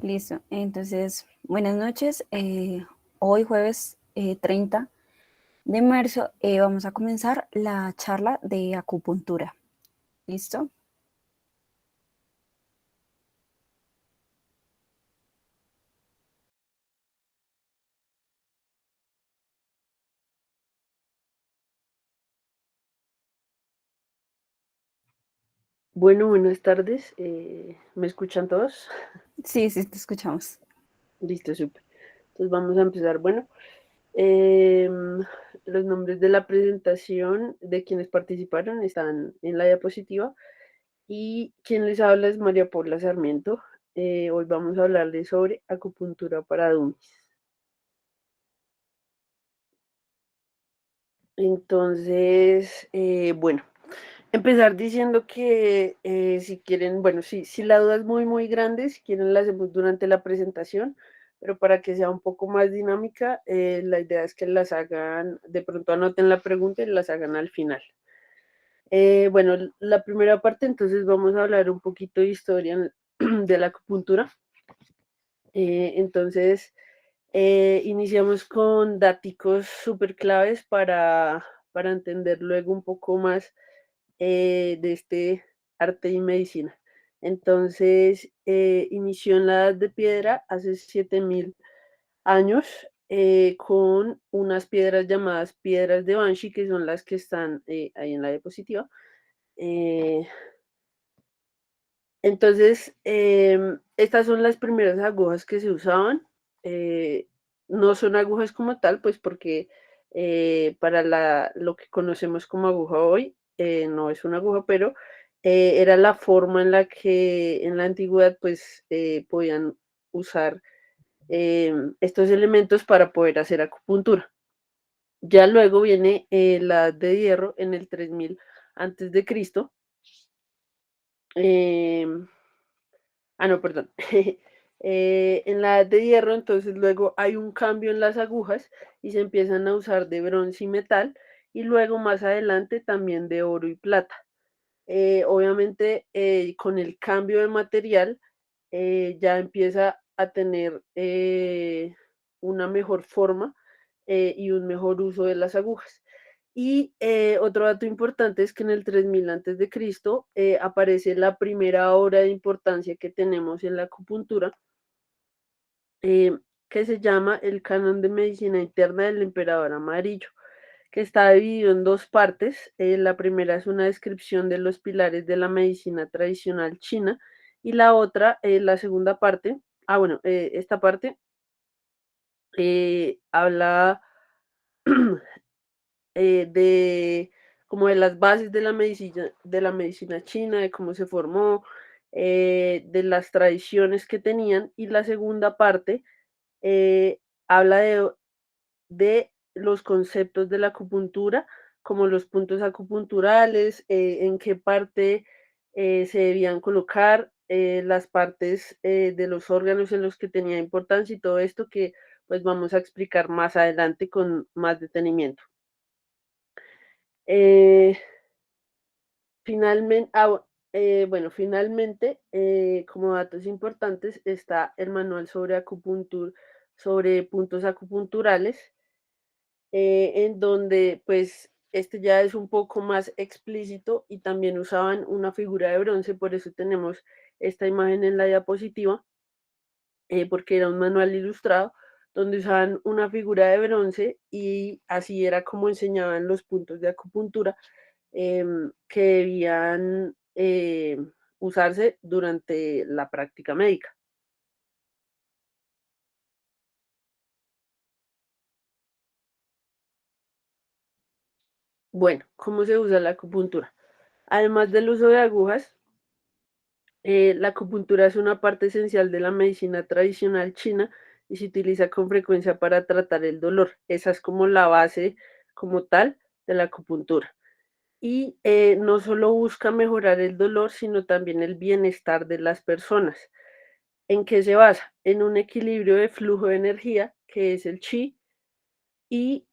Listo. Entonces, buenas noches. Hoy jueves 30 de marzo vamos a comenzar la charla de acupuntura. ¿Listo? Bueno, buenas tardes. ¿Me escuchan todos? Sí, sí, te escuchamos. Listo, súper. Entonces vamos a empezar. Bueno, em, los nombres de la presentación de quienes participaron están en la diapositiva y quien les habla es María Paula Sarmiento. Hoy vamos a hablarles sobre acupuntura para dummies. Entonces, bueno, empezar diciendo que si quieren, bueno, si la duda es muy grande, si quieren la hacemos durante la presentación, pero para que sea un poco más dinámica, la idea es que las hagan, de pronto anoten la pregunta y las hagan al final. Bueno, la primera parte, entonces vamos a hablar un poquito de historia de la acupuntura. Entonces, iniciamos con daticos súper claves para entender luego un poco más de este arte y medicina. Entonces, inició en la Edad de Piedra hace 7000 años con unas piedras llamadas piedras de Banshee, que son las que están ahí en la diapositiva. Eh, entonces, estas son las primeras agujas que se usaban. eh, no son agujas como tal, pues porque para lo que conocemos como aguja hoy, no es una aguja, pero era la forma en la que en la antigüedad pues podían usar estos elementos para poder hacer acupuntura. Ya luego viene la Edad de Hierro en el 3000 antes de Cristo. em, no, perdón. En la Edad de Hierro, entonces luego hay un cambio en las agujas y se empiezan a usar de bronce y metal y luego más adelante también de oro y plata. Obviamente con el cambio de material ya empieza a tener una mejor forma y un mejor uso de las agujas. Y otro dato importante es que en el 3000 antes de Cristo aparece la primera obra de importancia que tenemos en la acupuntura, eh, que se llama el Canon de Medicina Interna del Emperador Amarillo, que está dividido en dos partes. La primera es una descripción de los pilares de la medicina tradicional china y la otra, la segunda parte, esta parte habla de como de las bases de la medicina china, de cómo se formó, de las tradiciones que tenían, y la segunda parte eh, habla de los conceptos de la acupuntura, como los puntos acupunturales, en qué parte se debían colocar, las partes de los órganos en los que tenía importancia y todo esto que pues vamos a explicar más adelante con más detenimiento. Eh, finalmente, finalmente, como datos importantes, está el manual sobre sobre puntos acupunturales, en donde pues este ya es un poco más explícito y también usaban una figura de bronce, por eso tenemos esta imagen en la diapositiva, porque era un manual ilustrado donde usaban una figura de bronce y así era como enseñaban los puntos de acupuntura que debían usarse durante la práctica médica. Bueno, ¿cómo se usa la acupuntura? Además del uso de agujas, la acupuntura es una parte esencial de la medicina tradicional china y se utiliza con frecuencia para tratar el dolor. Esa es como la base como tal de la acupuntura. Y no solo busca mejorar el dolor, sino también el bienestar de las personas. ¿En qué se basa? En un equilibrio de flujo de energía, que es el chi, y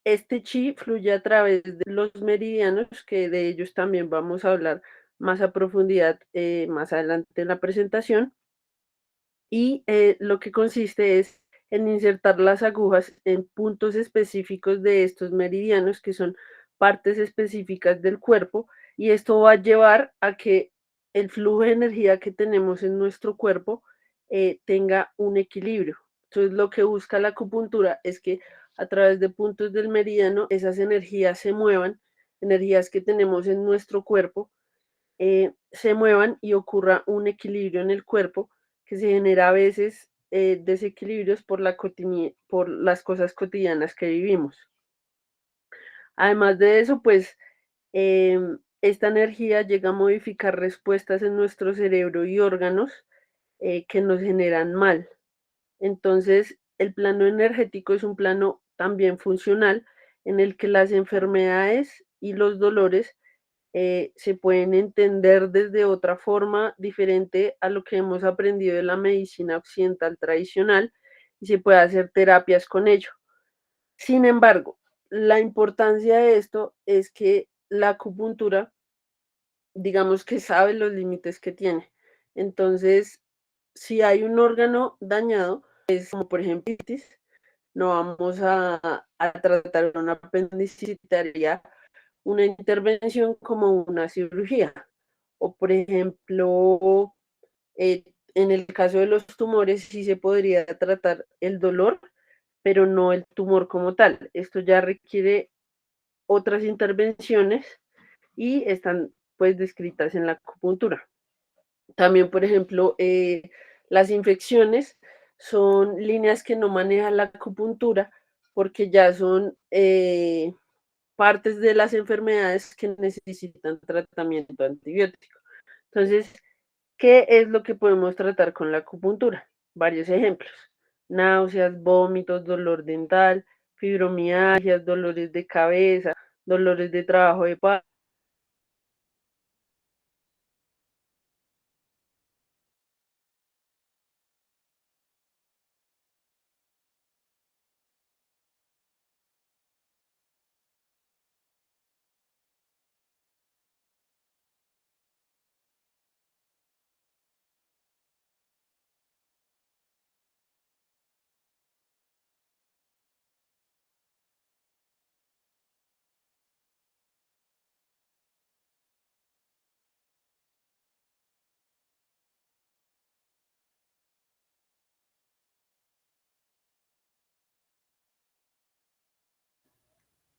este chi fluye a través de los meridianos, que de ellos también vamos a hablar más a profundidad más adelante en la presentación, y lo que consiste es en insertar las agujas en puntos específicos de estos meridianos, que son partes específicas del cuerpo, y esto va a llevar a que el flujo de energía que tenemos en nuestro cuerpo tenga un equilibrio. Entonces, lo que busca la acupuntura es que a través de puntos del meridiano esas energías se muevan, energías que tenemos en nuestro cuerpo, se muevan y ocurra un equilibrio en el cuerpo que se genera a veces desequilibrios por las cosas cotidianas que vivimos. Además de eso, pues esta energía llega a modificar respuestas en nuestro cerebro y órganos que nos generan mal. Entonces, el plano energético es un plano también funcional en el que las enfermedades y los dolores se pueden entender desde otra forma diferente a lo que hemos aprendido de la medicina occidental tradicional y se puede hacer terapias con ello. Sin embargo, la importancia de esto es que la acupuntura, digamos que sabe los límites que tiene. Entonces, si hay un órgano dañado, es como por ejemplo, no vamos a tratar una apendicitaria, una intervención como una cirugía. O por ejemplo, en el caso de los tumores sí se podría tratar el dolor, pero no el tumor como tal. Esto ya requiere otras intervenciones y están pues descritas en la acupuntura. También, por ejemplo, las infecciones son líneas que no maneja la acupuntura porque ya son partes de las enfermedades que necesitan tratamiento antibiótico. Entonces, ¿qué es lo que podemos tratar con la acupuntura? Varios ejemplos: náuseas, vómitos, dolor dental, fibromialgias, dolores de cabeza, dolores de trabajo de parto.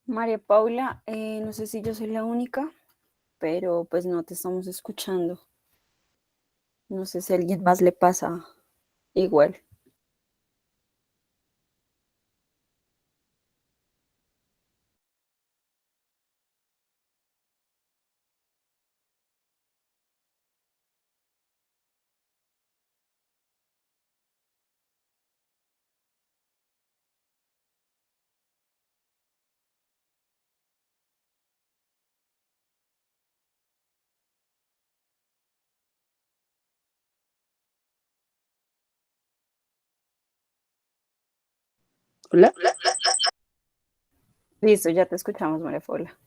María Paula, no sé si yo soy la única, pero pues no te estamos escuchando. No sé si a alguien más le pasa igual. Hola. Listo, ya te escuchamos, María Paula.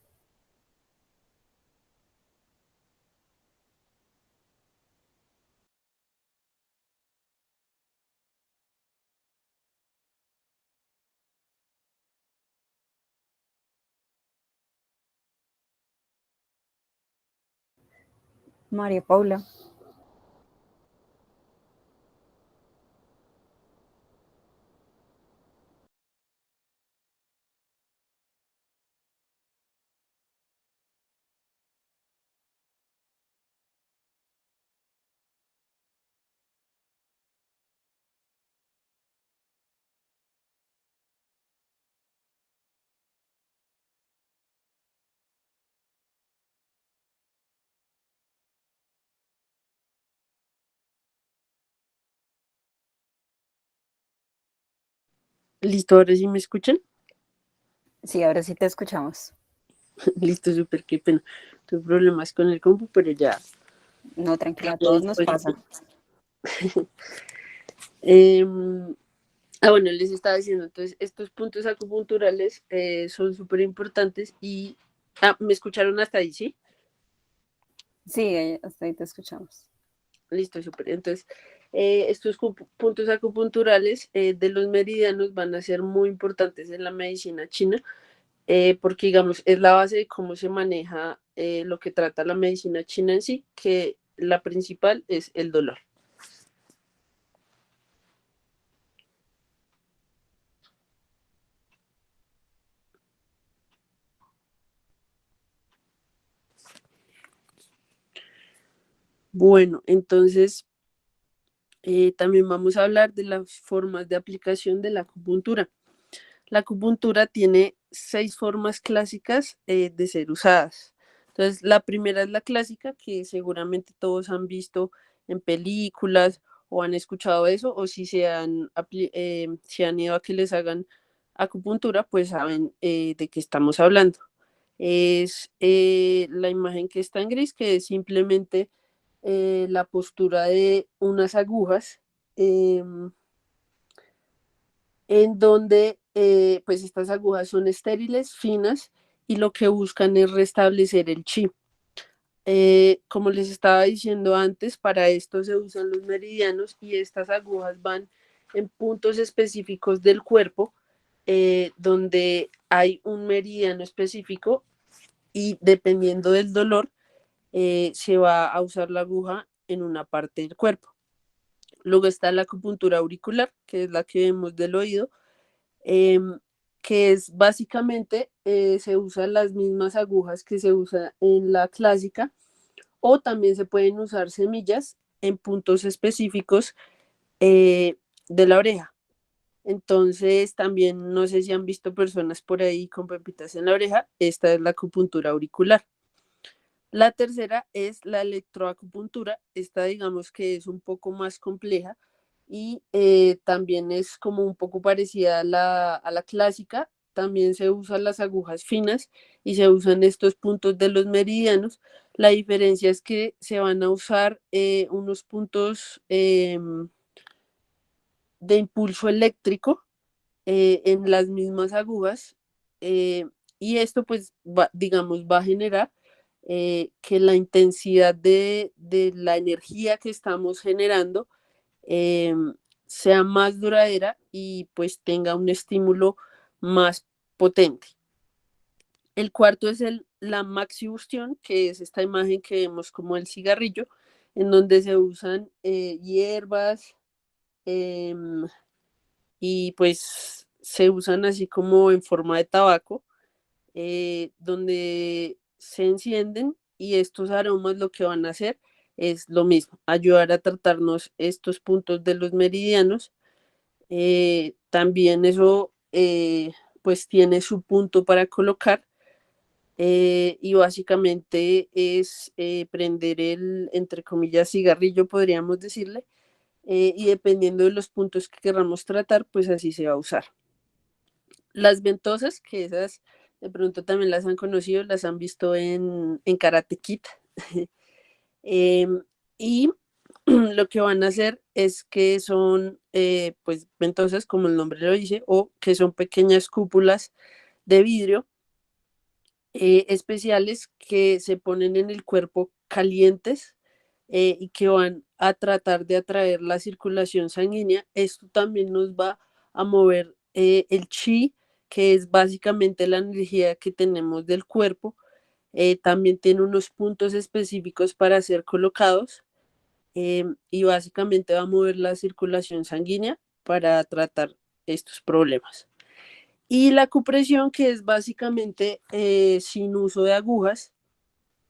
María Paula. Listo, ahora sí me escuchan. Sí, ahora sí te escuchamos. Listo, súper, qué pena. Tuve problemas con el compu, pero ya, No, tranquila, a ya todos nos después. pasa. Em, bueno, les estaba diciendo, entonces, estos puntos acupunturales son súper importantes y... ¿me escucharon hasta ahí, sí? Sí, hasta ahí te escuchamos. Listo, súper. Entonces, Estos puntos acupunturales de los meridianos van a ser muy importantes en la medicina china, porque digamos es la base de cómo se maneja lo que trata la medicina china en sí, que la principal es el dolor. Bueno, entonces también vamos a hablar de las formas de aplicación de la acupuntura. La acupuntura tiene 6 formas clásicas de ser usadas. Entonces, la primera es la clásica, que seguramente todos han visto en películas o han escuchado eso, o si han ido a que les hagan acupuntura, pues saben de qué estamos hablando. Es la imagen que está en gris, que es simplemente la postura de unas agujas. En donde pues estas agujas son estériles, finas, y lo que buscan es restablecer el chi. Como les estaba diciendo antes, para esto se usan los meridianos y estas agujas van en puntos específicos del cuerpo donde hay un meridiano específico y dependiendo del dolor se va a usar la aguja en una parte del cuerpo. Luego está la acupuntura auricular, que es la que vemos del oído, eh, que es básicamente se usan las mismas agujas que se usa en la clásica o también se pueden usar semillas en puntos específicos de la oreja. Entonces también no sé si han visto personas por ahí con pepitas en la oreja, esta es la acupuntura auricular. La tercera es la electroacupuntura, esta digamos que es un poco más compleja y también es como un poco parecida a la clásica, también se usan las agujas finas y se usan estos puntos de los meridianos. La diferencia es que se van a usar unos puntos de impulso eléctrico en las mismas agujas eh, y esto pues digamos va a generar que la intensidad de la energía que estamos generando eh, sea más duradera y pues tenga un estímulo más potente. El cuarto es la maxibustión, que es esta imagen que vemos como el cigarrillo, en donde se usan hierbas, em, y pues se usan así como en forma de tabaco, donde se encienden y estos aromas lo que van a hacer es lo mismo, ayudar a tratarnos estos puntos de los meridianos. También eso pues tiene su punto para colocar y básicamente es prender el, entre comillas, cigarrillo, podríamos decirle, y dependiendo de los puntos que queramos tratar, pues así se va a usar. Las ventosas, que esas de pronto también las han conocido, las han visto en Karate Kid. Y lo que van a hacer es que son, pues, ventosas, como el nombre lo dice, o que son pequeñas cúpulas de vidrio especiales que se ponen en el cuerpo calientes y que van a tratar de atraer la circulación sanguínea. Esto también nos va a mover el chi, que es básicamente la energía que tenemos del cuerpo. También tiene unos puntos específicos para ser colocados y básicamente va a mover la circulación sanguínea para tratar estos problemas. Y la acupresión, que es básicamente sin uso de agujas.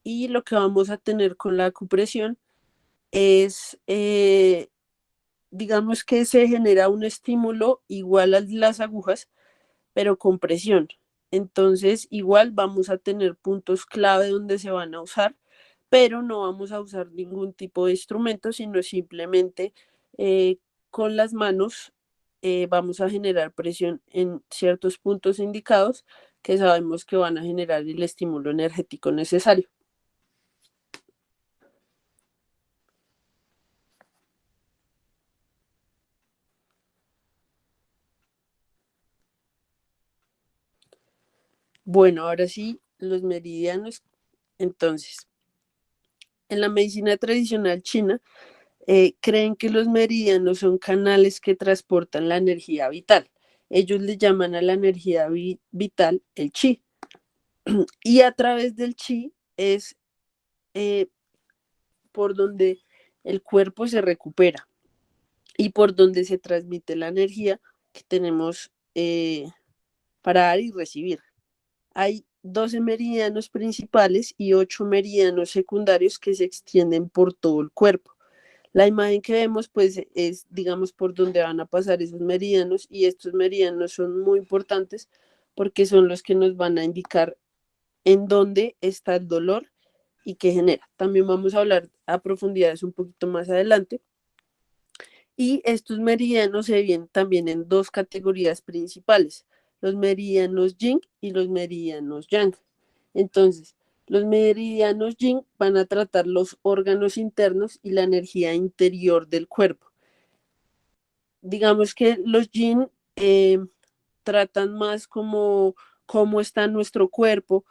Y lo que vamos a tener con la acupresión es, digamos que se genera un estímulo igual a las agujas, pero con presión. Entonces, igual vamos a tener puntos clave donde se van a usar, pero no vamos a usar ningún tipo de instrumento, sino simplemente eh, con las manos vamos a generar presión en ciertos puntos indicados que sabemos que van a generar el estímulo energético necesario. Bueno, ahora sí, los meridianos. Entonces, en la medicina tradicional china, creen que los meridianos son canales que transportan la energía vital. Ellos le llaman a la energía vital el chi. Y a través del chi es eh, por donde el cuerpo se recupera y por donde se transmite la energía que tenemos para dar y recibir. Hay 12 meridianos principales y 8 meridianos secundarios que se extienden por todo el cuerpo. La imagen que vemos pues es digamos por donde van a pasar esos meridianos, y estos meridianos son muy importantes porque son los que nos van a indicar en dónde está el dolor y qué genera. También vamos a hablar a profundidades un poquito más adelante. Y estos meridianos se dividen también en dos categorías principales, los meridianos yin y los meridianos yang. Entonces, los meridianos yin van a tratar los órganos internos y la energía interior del cuerpo. Digamos que los yin tratan más como cómo está nuestro cuerpo,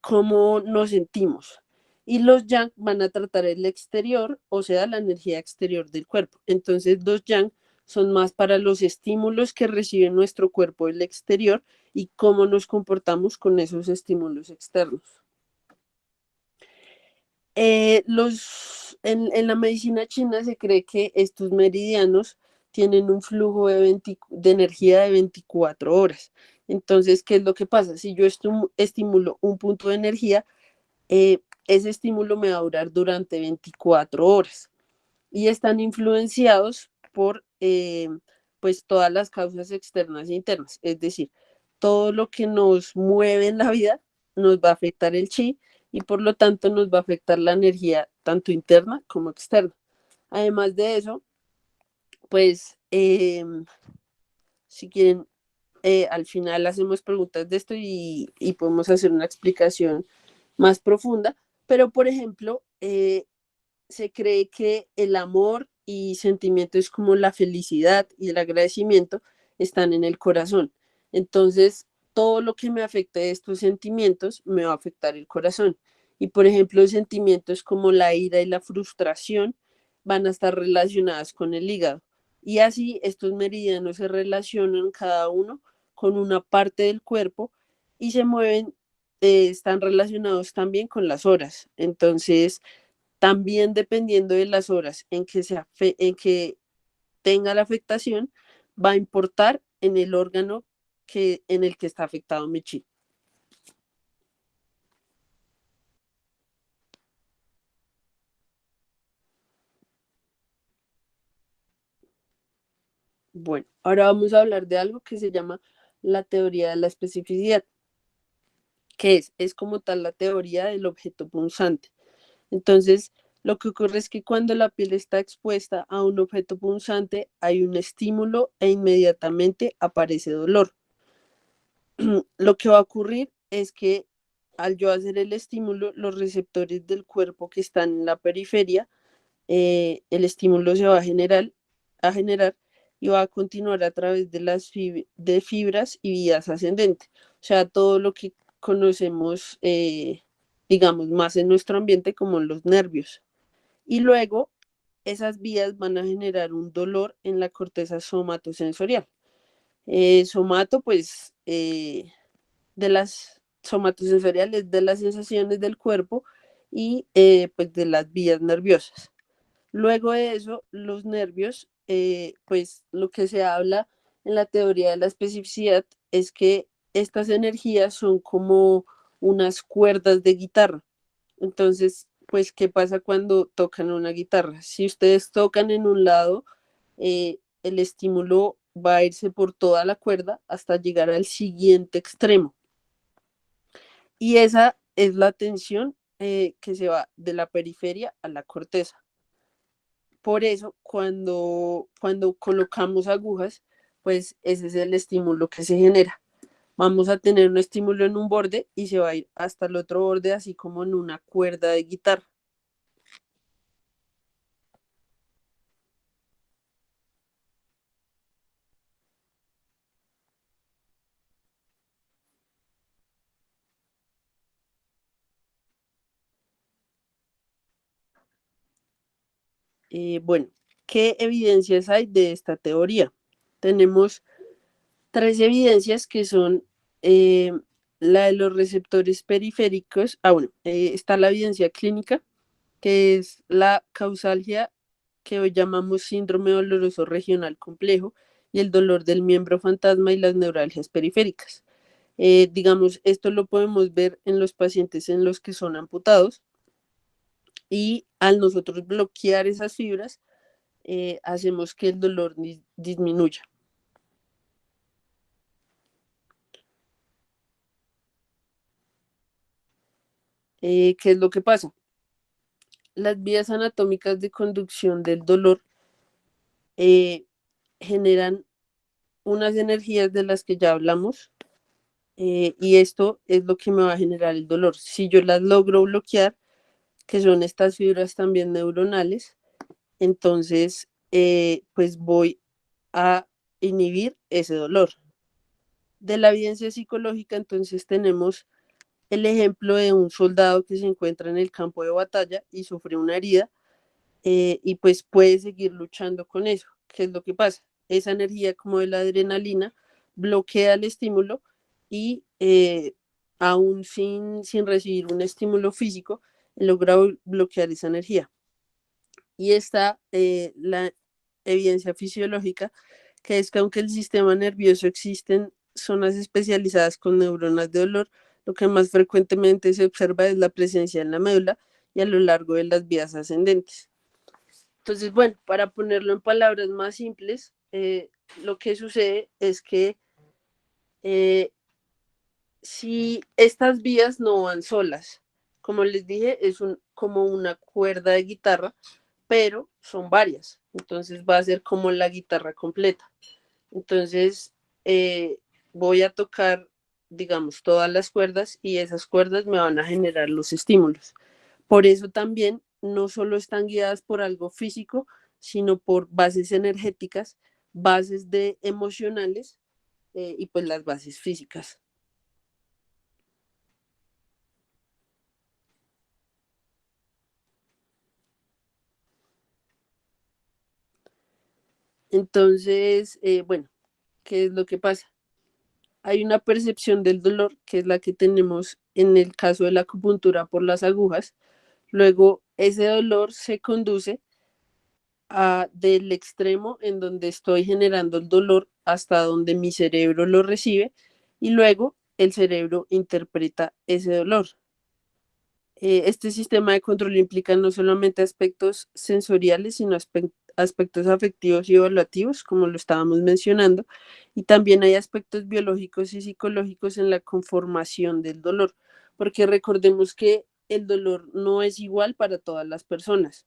cómo nos sentimos. Y los yang van a tratar el exterior, o sea, la energía exterior del cuerpo. Entonces, los yang son más para los estímulos que recibe nuestro cuerpo del exterior y cómo nos comportamos con esos estímulos externos. En la medicina china se cree que estos meridianos tienen un flujo de energía de 24 horas. Entonces, ¿qué es lo que pasa? Si yo estimulo un punto de energía, ese estímulo me va a durar durante 24 horas y están influenciados por pues todas las causas externas e internas. Es decir, todo lo que nos mueve en la vida nos va a afectar el chi y por lo tanto nos va a afectar la energía tanto interna como externa. Además de eso, pues si quieren, al final hacemos preguntas de esto y podemos hacer una explicación más profunda, pero por ejemplo, se cree que el amor y sentimientos como la felicidad y el agradecimiento están en el corazón. Entonces, todo lo que me afecte de estos sentimientos me va a afectar el corazón. Y por ejemplo, sentimientos como la ira y la frustración van a estar relacionadas con el hígado. Y así estos meridianos se relacionan cada uno con una parte del cuerpo y se mueven, están relacionados también con las horas. Entonces, también dependiendo de las horas en que tenga la afectación, va a importar en el órgano en el que está afectado mi chi. Bueno, ahora vamos a hablar de algo que se llama la teoría de la especificidad, que es como tal la teoría del objeto punzante. Entonces, lo que ocurre es que cuando la piel está expuesta a un objeto punzante, hay un estímulo e inmediatamente aparece dolor. Lo que va a ocurrir es que al yo hacer el estímulo, los receptores del cuerpo que están en la periferia, el estímulo se va a generar y va a continuar a través de las de fibras y vías ascendentes. O sea, todo lo que conocemos, digamos, más en nuestro ambiente como los nervios. Y luego esas vías van a generar un dolor en la corteza somatosensorial. Somato, pues, de las somatosensoriales, de las sensaciones del cuerpo y pues de las vías nerviosas. Luego de eso, los nervios, pues lo que se habla en la teoría de la especificidad es que estas energías son como unas cuerdas de guitarra. Entonces, pues, ¿qué pasa cuando tocan una guitarra? Si ustedes tocan en un lado, el estímulo va a irse por toda la cuerda hasta llegar al siguiente extremo. Y esa es la tensión que se va de la periferia a la corteza. Por eso, cuando colocamos agujas, pues ese es el estímulo que se genera. Vamos a tener un estímulo en un borde y se va a ir hasta el otro borde, así como en una cuerda de guitarra. Bueno, ¿qué evidencias hay de esta teoría? Tenemos tres evidencias que son la de los receptores periféricos. Bueno, está la evidencia clínica, que es la causalgia que hoy llamamos síndrome doloroso regional complejo y el dolor del miembro fantasma y las neuralgias periféricas. Digamos, esto lo podemos ver en los pacientes en los que son amputados y al nosotros bloquear esas fibras, hacemos que el dolor disminuya. ¿Qué es lo que pasa? Las vías anatómicas de conducción del dolor eh, generan unas energías de las que ya hablamos, y esto es lo que me va a generar el dolor. Si yo las logro bloquear, que son estas fibras también neuronales, entonces pues voy a inhibir ese dolor. De la evidencia psicológica, entonces tenemos el ejemplo de un soldado que se encuentra en el campo de batalla y sufre una herida, y pues puede seguir luchando con eso. ¿Qué es lo que pasa? Esa energía como de la adrenalina bloquea el estímulo y aún sin recibir un estímulo físico, logra bloquear esa energía. Y está la evidencia fisiológica, que es que aunque el sistema nervioso existen zonas especializadas con neuronas de dolor, lo que más frecuentemente se observa es la presencia en la médula y a lo largo de las vías ascendentes. Entonces, bueno, para ponerlo en palabras más simples, lo que sucede es que eh, si estas vías no van solas, como les dije, es como una cuerda de guitarra, pero son varias, entonces va a ser como la guitarra completa. Entonces, voy a tocar, digamos, todas las cuerdas y esas cuerdas me van a generar los estímulos. Por eso también no solo están guiadas por algo físico, sino por bases energéticas, bases de emocionales, y pues las bases físicas. Entonces, bueno, ¿qué es lo que pasa? Hay una percepción del dolor, que es la que tenemos en el caso de la acupuntura por las agujas. Luego, ese dolor se conduce del extremo en donde estoy generando el dolor hasta donde mi cerebro lo recibe y luego el cerebro interpreta ese dolor. Este sistema de control implica no solamente aspectos sensoriales, sino aspectos afectivos y evaluativos, como lo estábamos mencionando, y también hay aspectos biológicos y psicológicos en la conformación del dolor, porque recordemos que el dolor no es igual para todas las personas.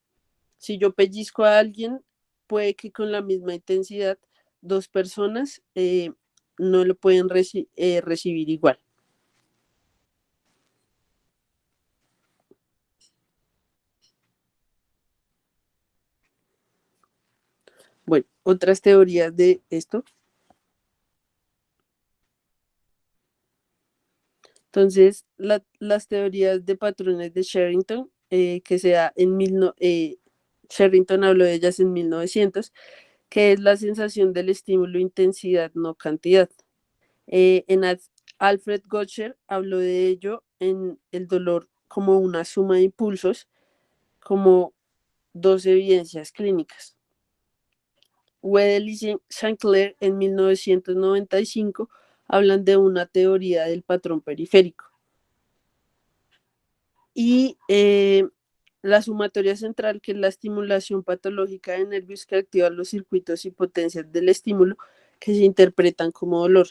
Si yo pellizco a alguien, puede que con la misma intensidad dos personas no lo pueden recibir igual. Bueno, otras teorías de esto. Entonces, las teorías de patrones de Sherrington, que se da Sherrington habló de ellas en 1900, que es la sensación del estímulo intensidad, no cantidad. En Alfred Gottschalk habló de ello en el dolor como una suma de impulsos, como dos evidencias clínicas. Wedel y Sinclair en 1995 hablan de una teoría del patrón periférico. Y la sumatoria central, que es la estimulación patológica de nervios que activan los circuitos y potencias del estímulo que se interpretan como dolor.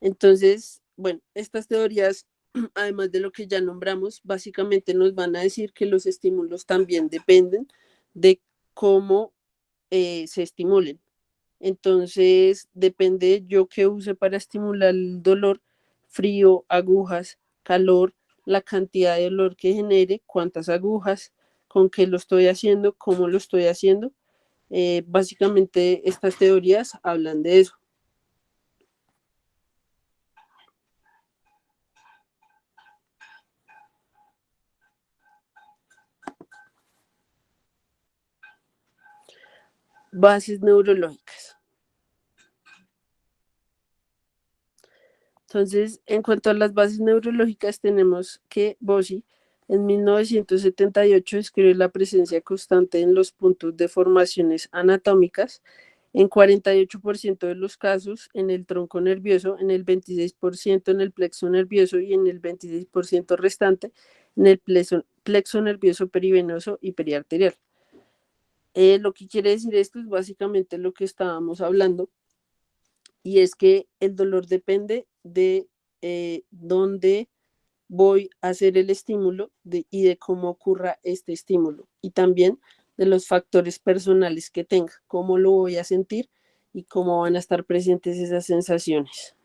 Entonces, bueno, estas teorías, además de lo que ya nombramos, básicamente nos van a decir que los estímulos también dependen de cómo se estimulen. Entonces, depende yo qué use para estimular el dolor, frío, agujas, calor, la cantidad de dolor que genere, cuántas agujas, con qué lo estoy haciendo, cómo lo estoy haciendo. Básicamente, estas teorías hablan de eso. bases neurológicas. Entonces, en cuanto a las bases neurológicas, tenemos que Bossi en 1978 describe la presencia constante en los puntos de formaciones anatómicas en 48% de los casos en el tronco nervioso, en el 26% en el plexo nervioso y en el 26% restante en el plexo nervioso perivenoso y periarterial. Lo que quiere decir esto es básicamente lo que estábamos hablando, y es que el dolor depende de dónde voy a hacer el estímulo y de cómo ocurra este estímulo, y también de los factores personales que tenga, cómo lo voy a sentir y cómo van a estar presentes esas sensaciones.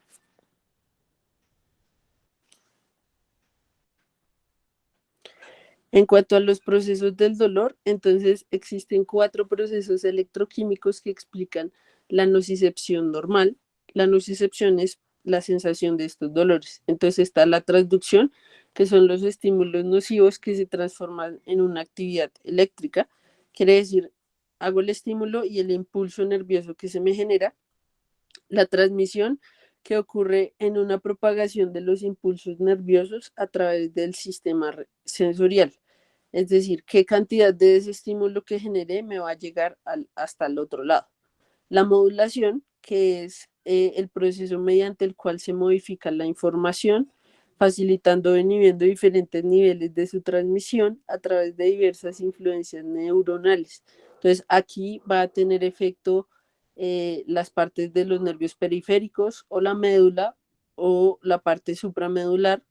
En cuanto a los procesos del dolor, entonces existen 4 procesos electroquímicos que explican la nocicepción normal. La nocicepción es la sensación de estos dolores. Entonces está la transducción, que son los estímulos nocivos que se transforman en una actividad eléctrica. Quiere decir, hago el estímulo y el impulso nervioso que se me genera. La transmisión, que ocurre en una propagación de los impulsos nerviosos a través del sistema sensorial. Es decir, qué cantidad de ese estímulo que generé me va a llegar hasta el otro lado. La modulación, que es el proceso mediante el cual se modifica la información, facilitando o inhibiendo diferentes niveles de su transmisión a través de diversas influencias neuronales. Entonces, aquí va a tener efecto las partes de los nervios periféricos o la médula o la parte supramedular,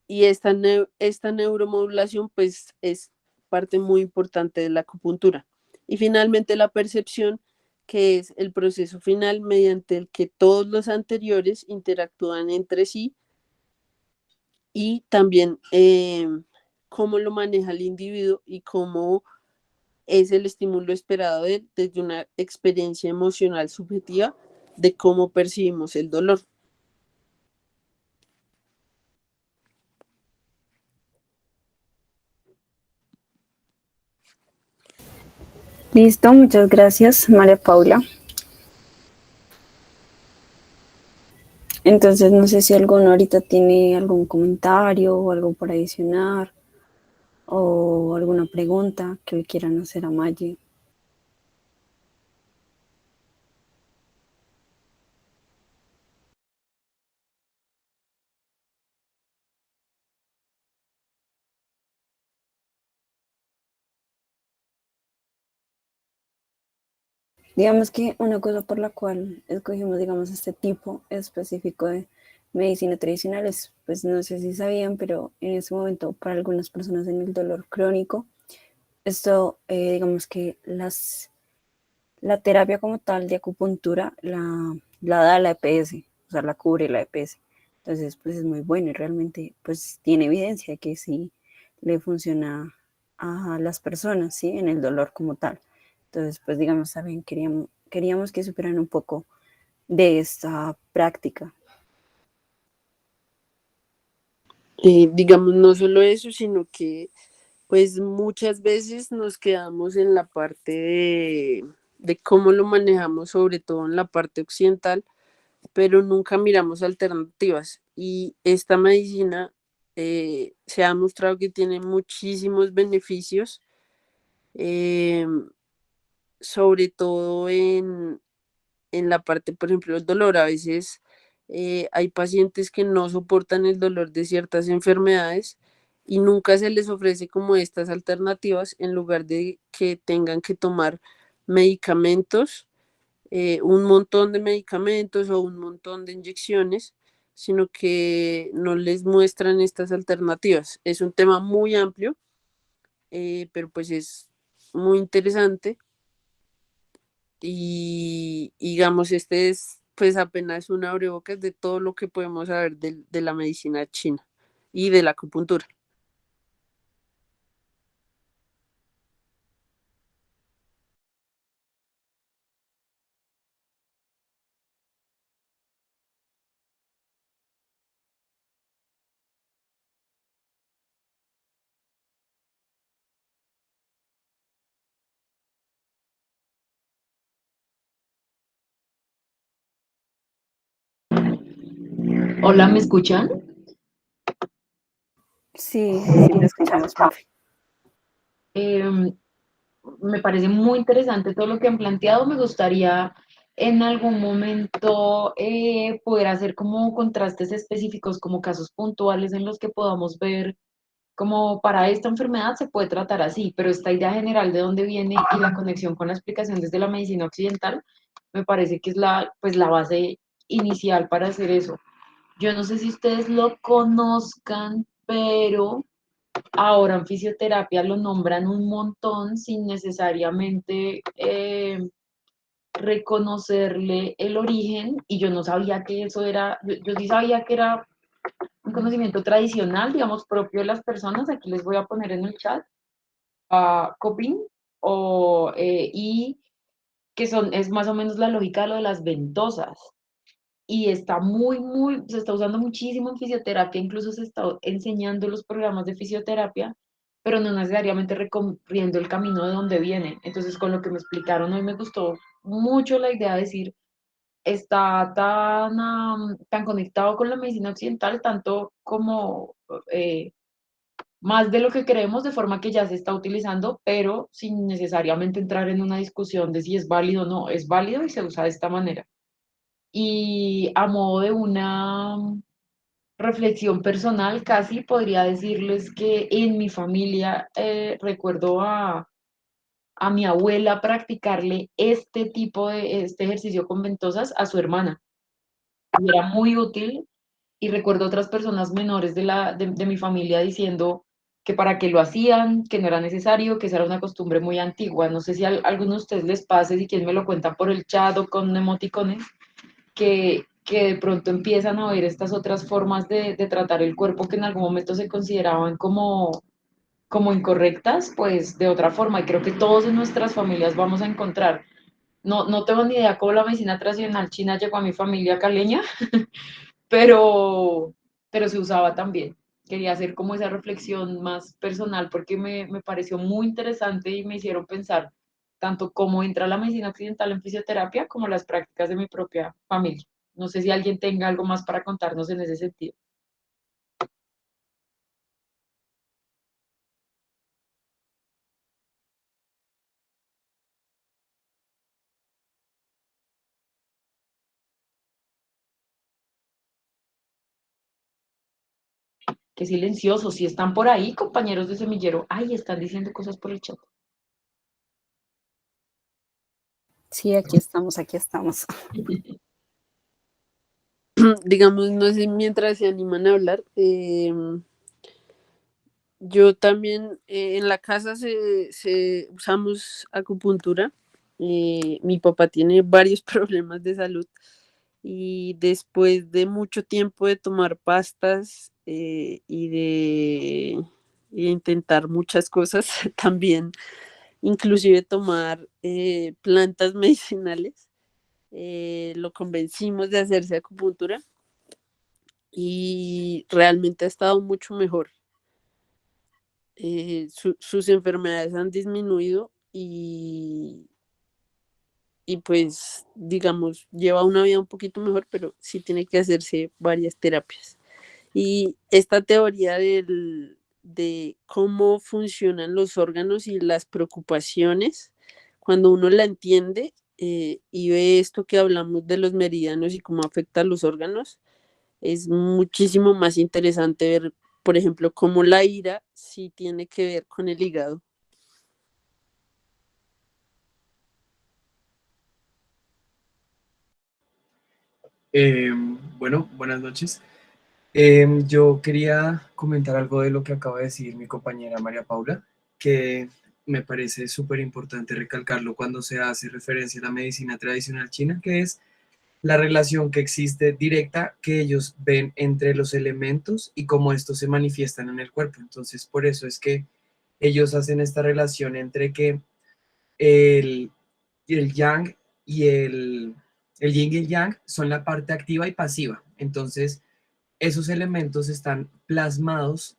y esta neuromodulación pues es parte muy importante de la acupuntura. Y finalmente la percepción, que es el proceso final mediante el que todos los anteriores interactúan entre sí, y también cómo lo maneja el individuo y cómo es el estímulo esperado de él desde una experiencia emocional subjetiva de cómo percibimos el dolor. Listo, muchas gracias, María Paula. Entonces, no sé si alguno ahorita tiene algún comentario o algo por adicionar o alguna pregunta que le quieran hacer a Maggie. Digamos que una cosa por la cual escogimos, digamos, este tipo específico de medicina tradicional es, pues no sé si sabían, pero en este momento para algunas personas en el dolor crónico, esto, digamos que la terapia como tal de acupuntura la da la EPS, o sea, la cubre la EPS. Entonces, pues es muy bueno y realmente, pues tiene evidencia que sí le funciona a las personas, ¿sí? En el dolor como tal. Entonces, pues digamos, también queríamos que supieran un poco de esta práctica. Digamos, no solo eso, sino que pues muchas veces nos quedamos en la parte de cómo lo manejamos, sobre todo en la parte occidental, pero nunca miramos alternativas. Y esta medicina se ha mostrado que tiene muchísimos beneficios, eh, sobre todo en la parte, por ejemplo, del dolor. A veces hay pacientes que no soportan el dolor de ciertas enfermedades y nunca se les ofrece como estas alternativas, en lugar de que tengan que tomar medicamentos, un montón de medicamentos o un montón de inyecciones, sino que no les muestran estas alternativas. Es un tema muy amplio, pero pues es muy interesante, y digamos, este es pues apenas un abrebocas de todo lo que podemos saber de la medicina china y de la acupuntura. Hola, ¿me escuchan? Sí, sí, te escuchamos, profe. Eh, Me parece muy interesante todo lo que han planteado. Me gustaría en algún momento poder hacer como contrastes específicos, como casos puntuales en los que podamos ver como para esta enfermedad se puede tratar así, pero esta idea general de dónde viene y la conexión con la explicación desde la medicina occidental me parece que es pues la base inicial para hacer eso. Yo no sé si ustedes lo conozcan, pero ahora en fisioterapia lo nombran un montón sin necesariamente reconocerle el origen y yo no sabía que eso era, yo sí sabía que era un conocimiento tradicional, digamos, propio de las personas. Aquí les voy a poner en el chat a coping y que es más o menos la lógica de lo de las ventosas y está se está usando muchísimo en fisioterapia, incluso se está enseñando los programas de fisioterapia, pero no necesariamente recorriendo el camino de donde viene. Entonces, con lo que me explicaron hoy me gustó mucho la idea de decir, está tan conectado con la medicina occidental, tanto como más de lo que creemos, de forma que ya se está utilizando, pero sin necesariamente entrar en una discusión de si es válido o no, es válido y se usa de esta manera. Y a modo de una reflexión personal, casi podría decirles que en mi familia recuerdo a mi abuela practicarle este ejercicio con ventosas a su hermana. Y era muy útil y recuerdo otras personas menores de mi familia diciendo que para qué lo hacían, que no era necesario, que esa era una costumbre muy antigua. No sé si a alguno de ustedes les pase, si quieren me lo cuentan por el chat o con emoticones, que de pronto empiezan a ver estas otras formas de tratar el cuerpo que en algún momento se consideraban como incorrectas, pues de otra forma. Y creo que todos en nuestras familias vamos a encontrar. No tengo ni idea cómo la medicina tradicional china llegó a mi familia caleña, pero, pero se usaba también. Quería hacer como esa reflexión más personal porque me pareció muy interesante y me hicieron pensar tanto cómo entra la medicina occidental en fisioterapia como las prácticas de mi propia familia. No sé si alguien tenga algo más para contarnos en ese sentido. Qué silencioso, si están por ahí, compañeros de semillero, ay, están diciendo cosas por el chat. Sí, aquí estamos, aquí estamos. Digamos, no sé, mientras se animan a hablar, yo también en la casa usamos acupuntura. Mi papá tiene varios problemas de salud y después de mucho tiempo de tomar pastas y de intentar muchas cosas, también inclusive tomar plantas medicinales, lo convencimos de hacerse acupuntura y realmente ha estado mucho mejor. Sus enfermedades han disminuido y pues digamos lleva una vida un poquito mejor, pero sí tiene que hacerse varias terapias. Y esta teoría de cómo funcionan los órganos y las preocupaciones, cuando uno la entiende y ve esto que hablamos de los meridianos y cómo afecta a los órganos, es muchísimo más interesante ver, por ejemplo, cómo la ira sí tiene que ver con el hígado. Bueno, buenas noches. Yo quería comentar algo de lo que acaba de decir mi compañera María Paula, que me parece súper importante recalcarlo cuando se hace referencia a la medicina tradicional china, que es la relación que existe directa que ellos ven entre los elementos y cómo estos se manifiestan en el cuerpo. Entonces, por eso es que ellos hacen esta relación entre que el, el yang y el yin y el yang son la parte activa y pasiva. Entonces, esos elementos están plasmados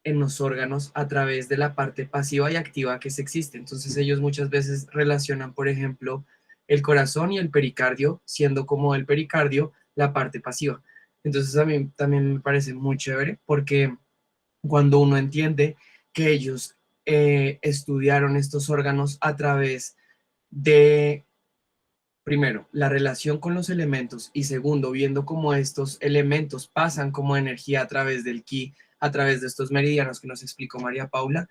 en los órganos a través de la parte pasiva y activa que se existe. Entonces ellos muchas veces relacionan, por ejemplo, el corazón y el pericardio, siendo como el pericardio la parte pasiva. Entonces a mí también me parece muy chévere porque cuando uno entiende que ellos estudiaron estos órganos a través de, primero, la relación con los elementos y segundo, viendo cómo estos elementos pasan como energía a través del ki, a través de estos meridianos que nos explicó María Paula,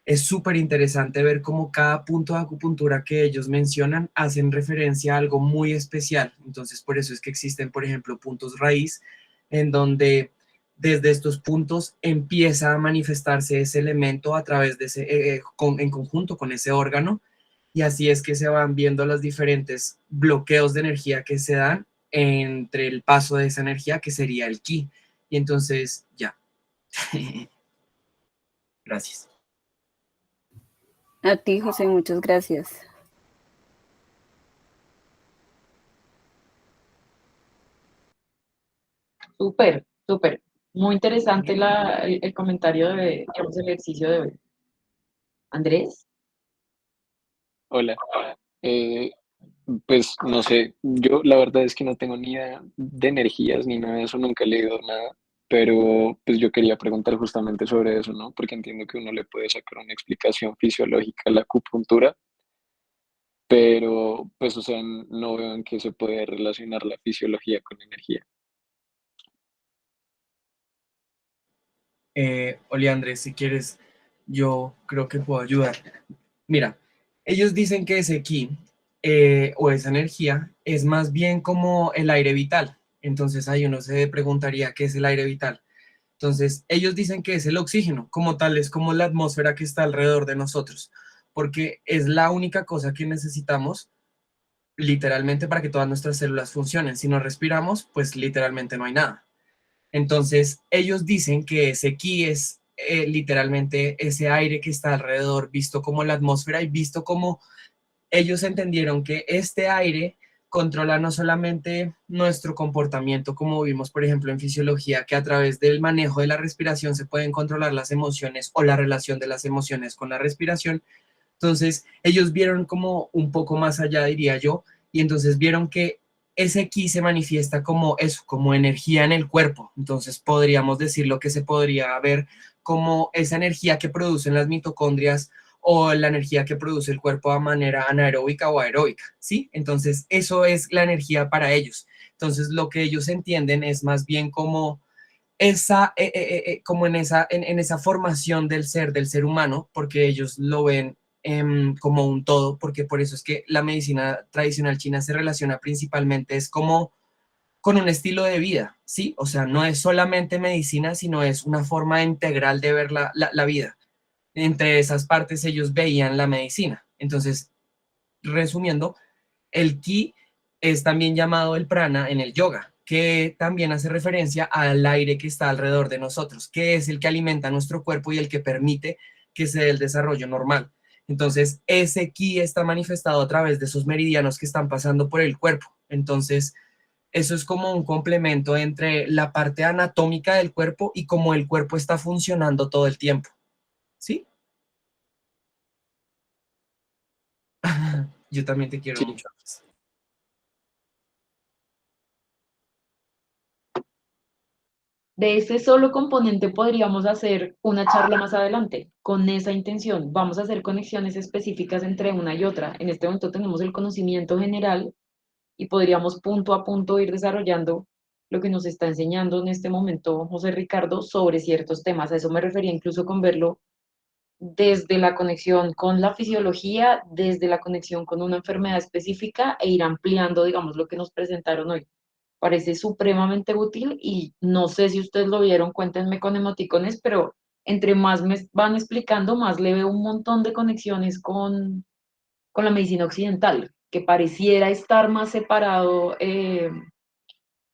es súper interesante ver cómo cada punto de acupuntura que ellos mencionan hacen referencia a algo muy especial. Entonces, por eso es que existen, por ejemplo, puntos raíz, en donde desde estos puntos empieza a manifestarse ese elemento a través de en conjunto con ese órgano, y así es que se van viendo los diferentes bloqueos de energía que se dan entre el paso de esa energía, que sería el ki. Y entonces, ya. Gracias. A ti, José, muchas gracias. Súper, súper. Muy interesante el comentario de, digamos, el ejercicio de hoy. Andrés, Hola. Eh, pues no sé, yo la verdad es que no tengo ni idea de energías ni nada de eso, nunca he leído nada, pero pues yo quería preguntar justamente sobre eso, ¿no? Porque entiendo que uno le puede sacar una explicación fisiológica a la acupuntura, pero pues o sea, no veo en qué se puede relacionar la fisiología con energía. Oleandre, si quieres, yo creo que puedo ayudar. Mira, ellos dicen que ese ki o esa energía es más bien como el aire vital. Entonces ahí uno se preguntaría qué es el aire vital. Entonces ellos dicen que es el oxígeno, como tal, es como la atmósfera que está alrededor de nosotros, porque es la única cosa que necesitamos literalmente para que todas nuestras células funcionen. Si no respiramos, pues literalmente no hay nada. Entonces, ellos dicen que ese ki es literalmente ese aire que está alrededor, visto como la atmósfera y visto como ellos entendieron que este aire controla no solamente nuestro comportamiento, como vimos, por ejemplo, en fisiología, que a través del manejo de la respiración se pueden controlar las emociones o la relación de las emociones con la respiración. Entonces, ellos vieron como un poco más allá, diría yo, y entonces vieron que ese ki se manifiesta como eso, como energía en el cuerpo. Entonces, podríamos decir lo que se podría ver como esa energía que producen las mitocondrias o la energía que produce el cuerpo de manera anaeróbica o aeróbica, ¿sí? Entonces, eso es la energía para ellos. Entonces, lo que ellos entienden es más bien como esa, como en esa formación del ser humano, porque ellos lo ven como un todo, porque por eso es que la medicina tradicional china se relaciona principalmente, es como con un estilo de vida, ¿sí? O sea, no es solamente medicina, sino es una forma integral de ver la vida. Entre esas partes ellos veían la medicina. Entonces, resumiendo, el ki es también llamado el prana en el yoga, que también hace referencia al aire que está alrededor de nosotros, que es el que alimenta nuestro cuerpo y el que permite que se dé el desarrollo normal. Entonces, ese ki está manifestado a través de esos meridianos que están pasando por el cuerpo. Entonces, eso es como un complemento entre la parte anatómica del cuerpo y cómo el cuerpo está funcionando todo el tiempo. ¿Sí? Yo también te quiero Sí, mucho. de ese solo componente podríamos hacer una charla más adelante con esa intención. Vamos a hacer conexiones específicas entre una y otra. En este momento tenemos el conocimiento general y podríamos punto a punto ir desarrollando lo que nos está enseñando en este momento José Ricardo sobre ciertos temas. A eso me refería incluso con verlo desde la conexión con la fisiología, desde la conexión con una enfermedad específica e ir ampliando, digamos, lo que nos presentaron hoy. Parece supremamente útil y no sé si ustedes lo vieron, cuéntenme con emoticones, pero entre más me van explicando, más le veo un montón de conexiones con la medicina occidental, que pareciera estar más separado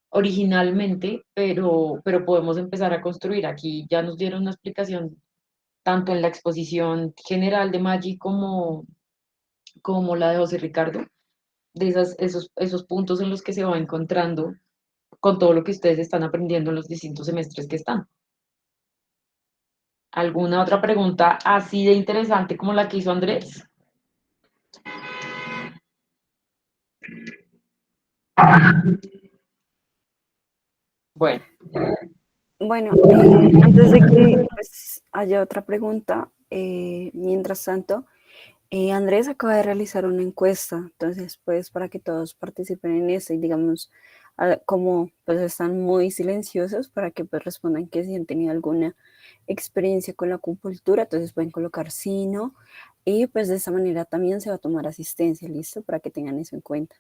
originalmente, pero podemos empezar a construir. Aquí ya nos dieron una explicación tanto en la exposición general de Maggi como la de José Ricardo, de esos puntos en los que se va encontrando con todo lo que ustedes están aprendiendo en los distintos semestres que están. ¿Alguna otra pregunta así de interesante como la que hizo Andrés? Bueno, Bueno, antes de que pues, haya otra pregunta, mientras tanto, Andrés acaba de realizar una encuesta, entonces pues para que todos participen en esta y digamos, como pues están muy silenciosos para que pues respondan que si han tenido alguna experiencia con la acupuntura, entonces pueden colocar sí, no, y pues de esta manera también se va a tomar asistencia, ¿listo? Para que tengan eso en cuenta.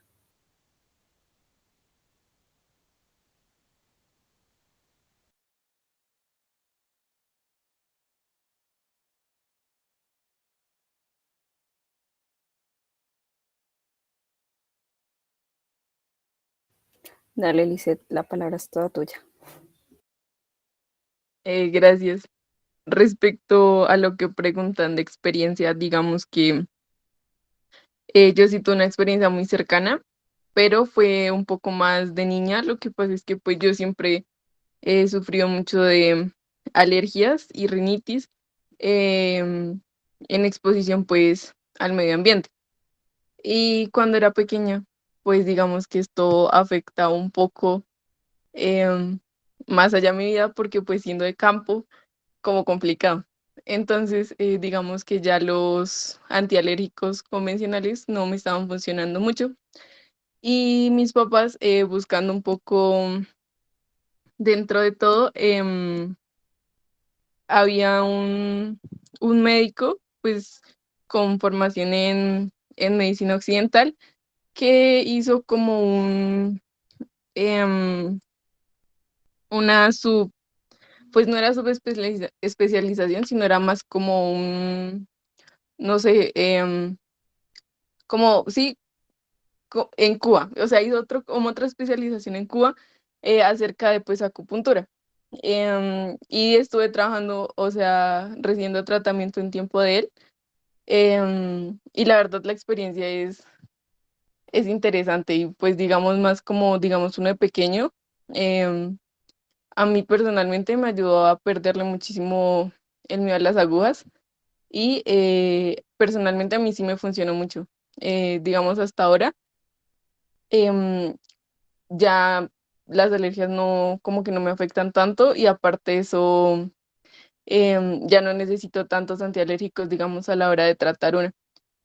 Dale, Lisette, la palabra es toda tuya. Gracias. Respecto a lo que preguntan de experiencia, digamos que yo sí tuve una experiencia muy cercana, pero fue un poco más de niña. Lo que pasa es que pues yo siempre he sufrido mucho de alergias y rinitis en exposición pues al medio ambiente. Y cuando era pequeña, pues digamos que esto afecta un poco em, más allá de mi vida porque pues siendo de campo, como complicado. Entonces, digamos que ya los antialérgicos convencionales no me estaban funcionando mucho. Y mis papás, buscando un poco dentro de todo, había un médico, pues, con formación en medicina occidental, que hizo como em, una pues no era especialización, sino era más como no sé, como, sí, en Cuba, o sea, hizo como otra especialización en Cuba acerca de pues acupuntura. Y estuve trabajando, o sea, recibiendo tratamiento en tiempo de él. Y la verdad la experiencia es interesante y pues digamos más como, digamos, uno de pequeño. em, a mí personalmente me ayudó a perderle muchísimo el miedo a las agujas y personalmente a mí sí me funcionó mucho. Digamos hasta ahora. em, ya las alergias no, como que no me afectan tanto y aparte de eso, ya no necesito tantos antialérgicos, digamos, a la hora de tratar una.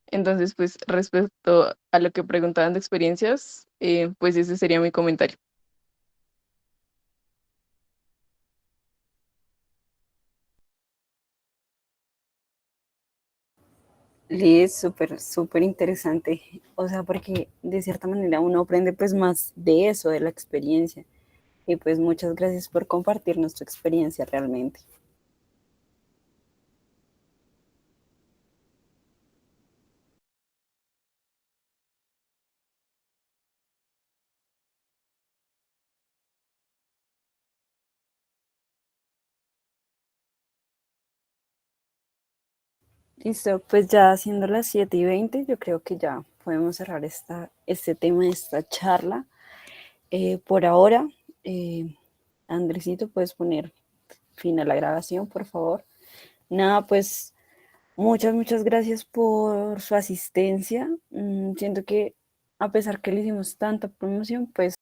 Entonces, pues respecto a lo que preguntaban de experiencias, pues ese sería mi comentario. Liz, súper, súper interesante. O sea, porque de cierta manera uno aprende pues más de eso, de la experiencia. Y pues muchas gracias por compartirnos tu experiencia realmente. Listo, pues ya siendo las 7:20, yo creo que ya podemos cerrar este tema, esta charla. Por ahora, eh, Andresito, puedes poner fin a la grabación, por favor. Nada, pues muchas, muchas gracias por su asistencia. Siento que a pesar que le hicimos tanta promoción, pues